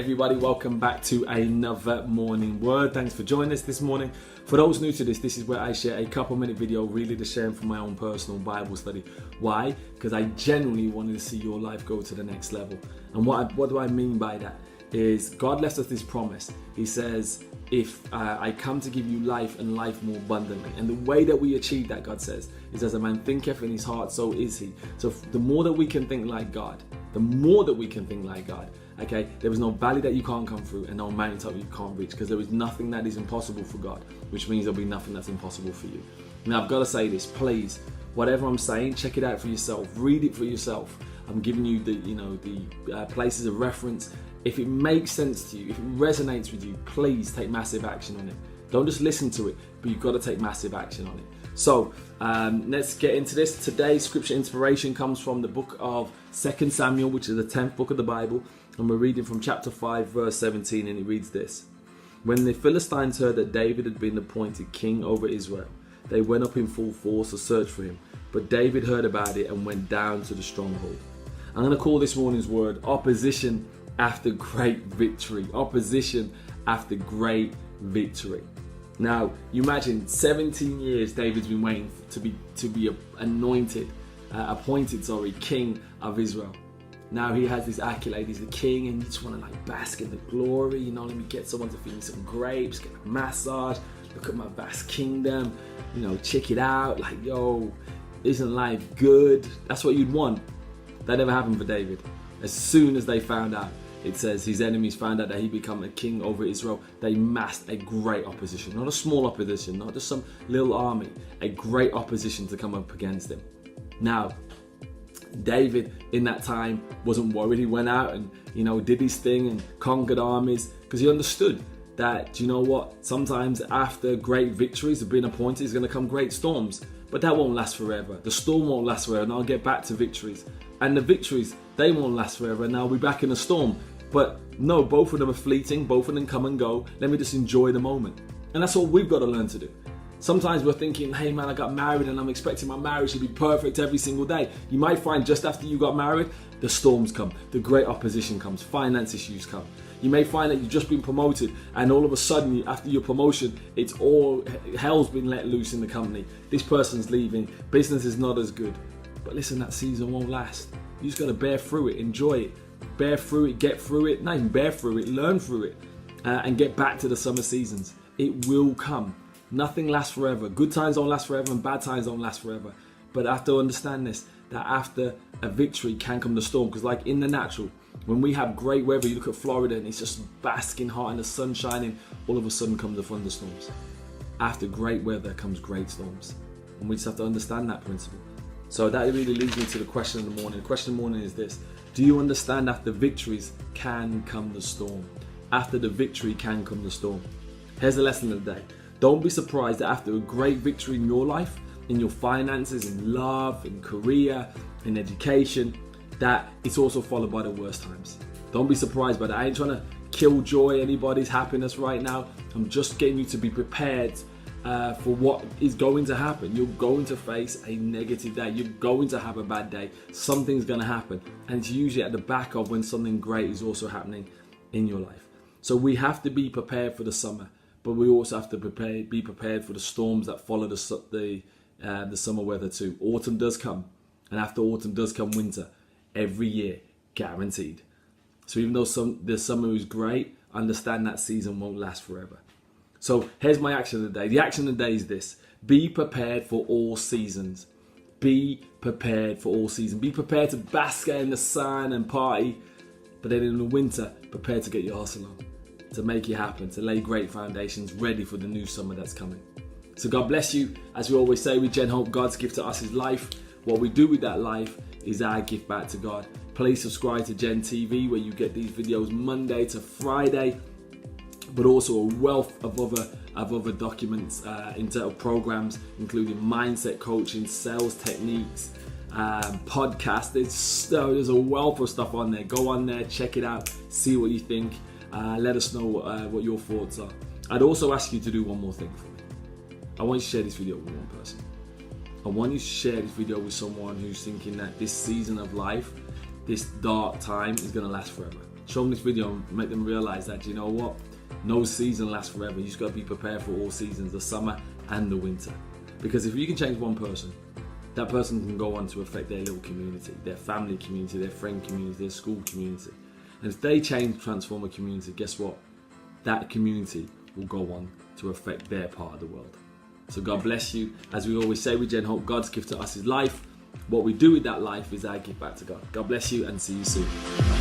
everybody, welcome back to another morning word. Thanks for joining us this morning. For those new to this is where I share a couple minute video really to share from my own personal Bible study. Why? Because I genuinely wanted to see your life go to the next level. And what do I mean by that? Is God left us this promise. He says, if I come to give you life and life more abundantly. And the way that we achieve that, God says, is as a man thinketh in his heart, so is he. So the more that we can think like God, okay, there is no valley that you can't come through and no mountaintop you can't reach, because there is nothing that is impossible for God, which means there'll be nothing that's impossible for you. Now, I've got to say this, please, whatever I'm saying, check it out for yourself, read it for yourself. I'm giving you the places of reference. If it makes sense to you, if it resonates with you, please take massive action on it. Don't just listen to it, but you've got to take massive action on it. So let's get into this. Today's scripture inspiration comes from the book of 2 Samuel, which is the 10th book of the Bible. And we're reading from chapter 5, verse 17, and it reads this. When the Philistines heard that David had been appointed king over Israel, they went up in full force to search for him. But David heard about it and went down to the stronghold. I'm going to call this morning's word opposition after great victory. Opposition after great victory. Now, you imagine 17 years David's been waiting to be appointed king of Israel. Now he has this accolade, he's the king, and you just want to bask in the glory, let me get someone to feed me some grapes, get a massage, look at my vast kingdom, check it out, isn't life good? That's what you'd want. That never happened for David. As soon as they found out, it says his enemies found out that he became a king over Israel, they massed a great opposition, not a small opposition, not just some little army, a great opposition to come up against him. Now, David in that time wasn't worried. He went out and did his thing and conquered armies, because he understood that, sometimes after great victories of being appointed is going to come great storms, but that won't last forever. The storm won't last forever, and I'll get back to victories, and the victories, they won't last forever, and I'll be back in a storm. But no, both of them are fleeting, both of them come and go. Let me just enjoy the moment. And that's what we've got to learn to do. Sometimes we're thinking, hey man, I got married and I'm expecting my marriage to be perfect every single day. You might find just after you got married, the storms come, the great opposition comes, finance issues come. You may find that you've just been promoted and all of a sudden after your promotion, it's all hell's been let loose in the company. This person's leaving, business is not as good. But listen, that season won't last. You just got to bear through it, enjoy it, bear through it, get through it, not even bear through it, learn through it, and get back to the summer seasons. It will come. Nothing lasts forever. Good times don't last forever and bad times don't last forever. But I have to understand this, that after a victory can come the storm. Because in the natural, when we have great weather, you look at Florida and it's just basking hot and the sun shining, all of a sudden come the thunderstorms. After great weather comes great storms. And we just have to understand that principle. So that really leads me to the question of the morning. The question of the morning is this. Do you understand after victories can come the storm? After the victory can come the storm. Here's the lesson of the day. Don't be surprised that after a great victory in your life, in your finances, in love, in career, in education, that it's also followed by the worst times. Don't be surprised by that. I ain't trying to killjoy anybody's happiness right now. I'm just getting you to be prepared for what is going to happen. You're going to face a negative day. You're going to have a bad day. Something's going to happen. And it's usually at the back of when something great is also happening in your life. So we have to be prepared for the summer. But we also have to be prepared for the storms that follow the summer weather too. Autumn does come, and after autumn does come winter, every year, guaranteed. So even though the summer is great, understand that season won't last forever. So here's my action of the day. The action of the day is this. Be prepared for all seasons. Be prepared for all seasons. Be prepared to bask in the sun and party, but then in the winter, prepare to get your hustle on, to make it happen, to lay great foundations ready for the new summer that's coming. So God bless you. As we always say with Gen Hope, God's gift to us is life. What we do with that life is our gift back to God. Please subscribe to Gen TV, where you get these videos Monday to Friday, but also a wealth of other documents, entitled programs, including mindset coaching, sales techniques, podcasts. There's a wealth of stuff on there. Go on there, check it out, see what you think. Let us know what your thoughts are. I'd also ask you to do one more thing for me. I want you to share this video with one person. I want you to share this video with someone who's thinking that this season of life, this dark time, is going to last forever. show them this video and make them realize that, you know what, no season lasts forever. You just got to be prepared for all seasons, the summer and the winter. Because if you can change one person, that person can go on to affect their little community, their family community, their friend community, their school community. And if they change, transform a community, guess what? That community will go on to affect their part of the world. So God bless you. As we always say with Gen Hope, God's gift to us is life. What we do with that life is our gift back to God. God bless you and see you soon.